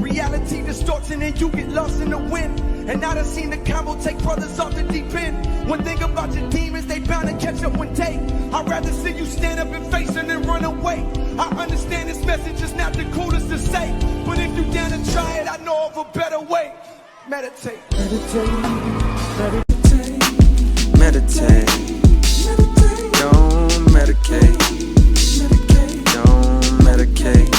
Reality distorts and then you get lost in the wind. And I done seen the combo take brothers off the deep end. One thing about your demons, they bound to catch up one day. I'd rather see you stand up and face them than run away. I understand this message is not the coolest to say, but if you down to try it, I know of a better way. Meditate. Meditate. Meditate. Meditate. Don't medicate. Medicate. Don't medicate.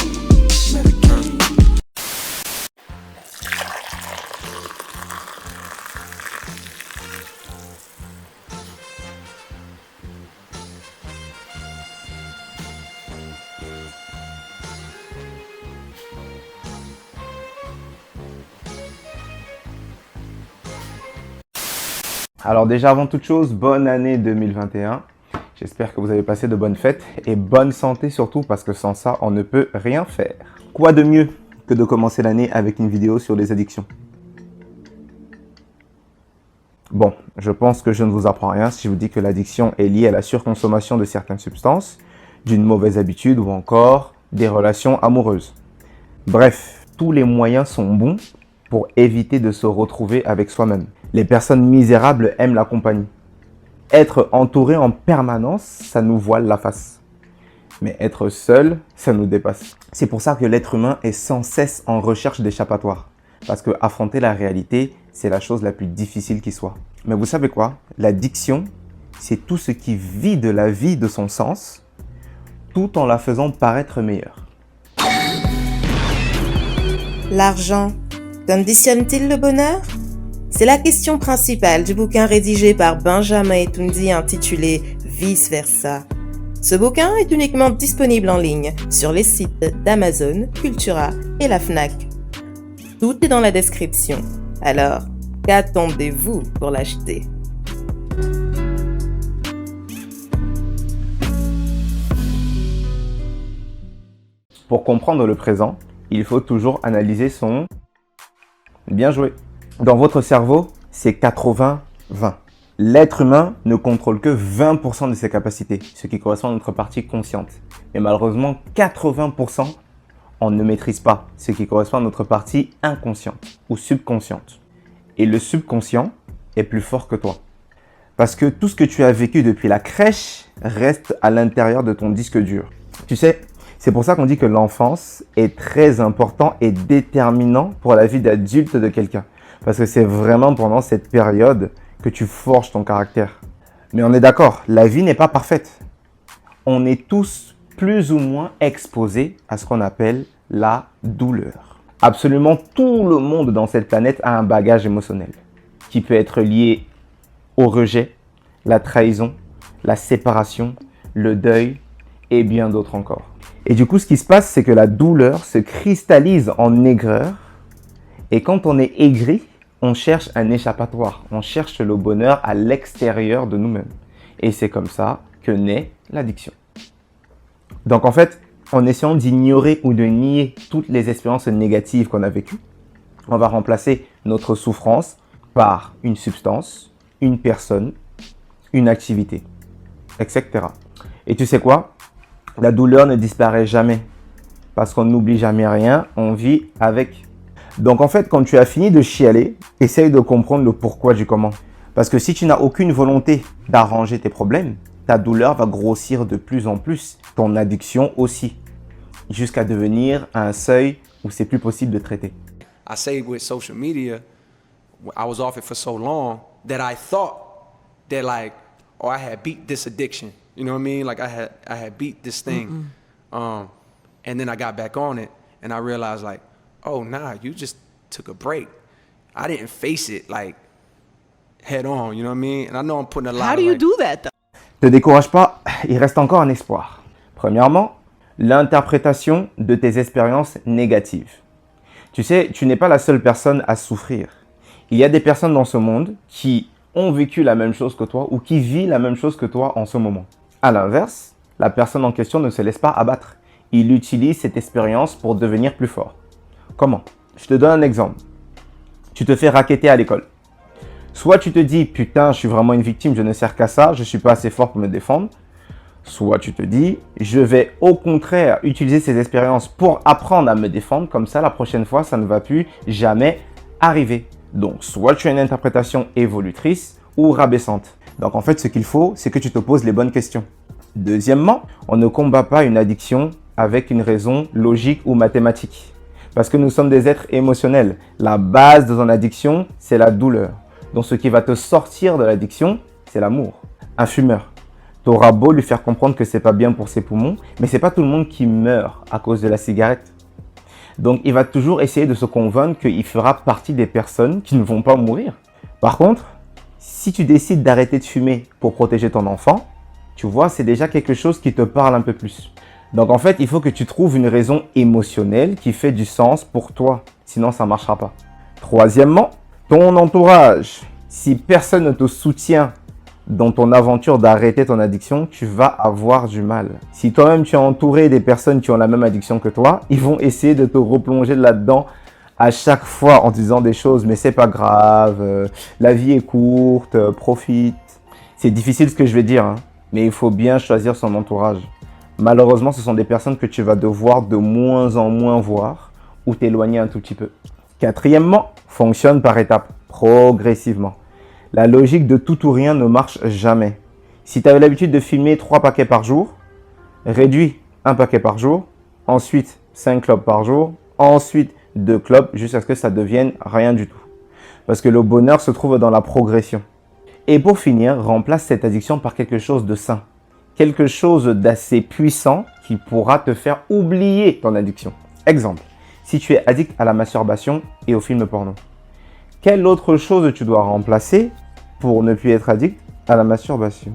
Alors déjà avant toute chose, bonne année 2021. J'espère que vous avez passé de bonnes fêtes et bonne santé surtout parce que sans ça, on ne peut rien faire. Quoi de mieux que de commencer l'année avec une vidéo sur les addictions? Bon, je pense que je ne vous apprends rien si je vous dis que l'addiction est liée à la surconsommation de certaines substances, d'une mauvaise habitude ou encore des relations amoureuses. Bref, tous les moyens sont bons pour éviter de se retrouver avec soi-même. Les personnes misérables aiment la compagnie. Être entouré en permanence, ça nous voile la face. Mais être seul, ça nous dépasse. C'est pour ça que l'être humain est sans cesse en recherche d'échappatoire. Parce que affronter la réalité, c'est la chose la plus difficile qui soit. Mais vous savez quoi? L'addiction, c'est tout ce qui vide la vie de son sens, tout en la faisant paraître meilleure. L'argent conditionne-t-il le bonheur? C'est la question principale du bouquin rédigé par Benjamin Etundi intitulé Vice Versa. Ce bouquin est uniquement disponible en ligne sur les sites d'Amazon, Cultura et la Fnac. Tout est dans la description. Alors, qu'attendez-vous pour l'acheter? Pour comprendre le présent, il faut toujours analyser son bien joué. Dans votre cerveau, c'est 80-20. L'être humain ne contrôle que 20% de ses capacités, ce qui correspond à notre partie consciente. Mais malheureusement, 80%, on ne maîtrise pas, ce qui correspond à notre partie inconsciente ou subconsciente. Et le subconscient est plus fort que toi. Parce que tout ce que tu as vécu depuis la crèche reste à l'intérieur de ton disque dur. Tu sais, c'est pour ça qu'on dit que l'enfance est très important et déterminant pour la vie d'adulte de quelqu'un. Parce que c'est vraiment pendant cette période que tu forges ton caractère. Mais on est d'accord, la vie n'est pas parfaite. On est tous plus ou moins exposés à ce qu'on appelle la douleur. Absolument tout le monde dans cette planète a un bagage émotionnel qui peut être lié au rejet, la trahison, la séparation, le deuil et bien d'autres encore. Et du coup, ce qui se passe, c'est que la douleur se cristallise en aigreur. Et quand on est aigri, on cherche un échappatoire. On cherche le bonheur à l'extérieur de nous-mêmes. Et c'est comme ça que naît l'addiction. Donc en fait, en essayant d'ignorer ou de nier toutes les expériences négatives qu'on a vécues, on va remplacer notre souffrance par une substance, une personne, une activité, etc. Et tu sais quoi? La douleur ne disparaît jamais. Parce qu'on n'oublie jamais rien, on vit avec. Donc en fait, quand tu as fini de chialer, essaye de comprendre le pourquoi du comment. Parce que si tu n'as aucune volonté d'arranger tes problèmes, ta douleur va grossir de plus en plus, ton addiction aussi, jusqu'à devenir à un seuil où c'est plus possible de traiter. I say with social media, I was off it for so long that I thought that like, oh, I had beat this addiction. You know what I mean? Like I had beat this thing. And then I got back on it and I realized like, oh, nah, you just took a break. I didn't face it like head on, you know what I mean? And I know I'm putting a lot How do you do that though? Ne te décourage pas, il reste encore un espoir. Premièrement, l'interprétation de tes expériences négatives. Tu sais, tu n'es pas la seule personne à souffrir. Il y a des personnes dans ce monde qui ont vécu la même chose que toi ou qui vivent la même chose que toi en ce moment. À l'inverse, la personne en question ne se laisse pas abattre. Il utilise cette expérience pour devenir plus fort. Comment? Je te donne un exemple. Tu te fais racketter à l'école. Soit tu te dis « Putain, je suis vraiment une victime, je ne sers qu'à ça, je ne suis pas assez fort pour me défendre ». Soit tu te dis, je vais au contraire utiliser ces expériences pour apprendre à me défendre, comme ça la prochaine fois, ça ne va plus jamais arriver. Donc, soit tu as une interprétation évolutrice ou rabaissante. Donc, en fait, ce qu'il faut, c'est que tu te poses les bonnes questions. Deuxièmement, on ne combat pas une addiction avec une raison logique ou mathématique. Parce que nous sommes des êtres émotionnels. La base de ton addiction, c'est la douleur. Donc, ce qui va te sortir de l'addiction, c'est l'amour. Un fumeur, tu auras beau lui faire comprendre que c'est pas bien pour ses poumons, mais c'est pas tout le monde qui meurt à cause de la cigarette. Donc, il va toujours essayer de se convaincre qu'il fera partie des personnes qui ne vont pas mourir. Par contre, si tu décides d'arrêter de fumer pour protéger ton enfant, tu vois, c'est déjà quelque chose qui te parle un peu plus. Donc, en fait, il faut que tu trouves une raison émotionnelle qui fait du sens pour toi. Sinon, ça ne marchera pas. Troisièmement, ton entourage. Si personne ne te soutient dans ton aventure d'arrêter ton addiction, tu vas avoir du mal. Si toi-même tu es entouré des personnes qui ont la même addiction que toi, ils vont essayer de te replonger là-dedans à chaque fois en disant des choses, mais c'est pas grave, la vie est courte, profite. C'est difficile ce que je vais dire, hein, mais il faut bien choisir son entourage. Malheureusement, ce sont des personnes que tu vas devoir de moins en moins voir ou t'éloigner un tout petit peu. Quatrièmement, fonctionne par étapes, progressivement. La logique de tout ou rien ne marche jamais. Si tu avais l'habitude de fumer 3 paquets par jour, réduis 1 paquet par jour, ensuite 5 clopes par jour, ensuite 2 clopes jusqu'à ce que ça devienne rien du tout. Parce que le bonheur se trouve dans la progression. Et pour finir, remplace cette addiction par quelque chose de sain. Quelque chose d'assez puissant qui pourra te faire oublier ton addiction. Exemple, si tu es addict à la masturbation et aux films porno, quelle autre chose tu dois remplacer pour ne plus être addict à la masturbation?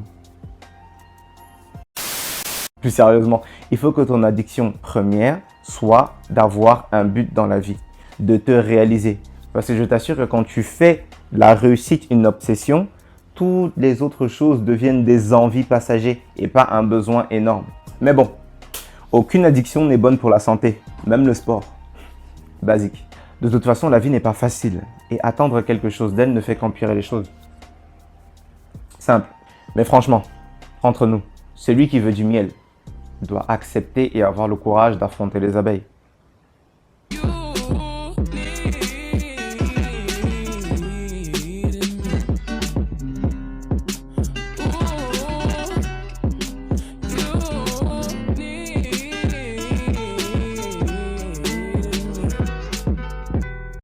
Plus sérieusement, il faut que ton addiction première soit d'avoir un but dans la vie, de te réaliser. Parce que je t'assure que quand tu fais la réussite une obsession, toutes les autres choses deviennent des envies passagères et pas un besoin énorme. Mais bon, aucune addiction n'est bonne pour la santé, même le sport. Basique. De toute façon, la vie n'est pas facile et attendre quelque chose d'elle ne fait qu'empirer les choses. Simple. Mais franchement, entre nous, celui qui veut du miel doit accepter et avoir le courage d'affronter les abeilles.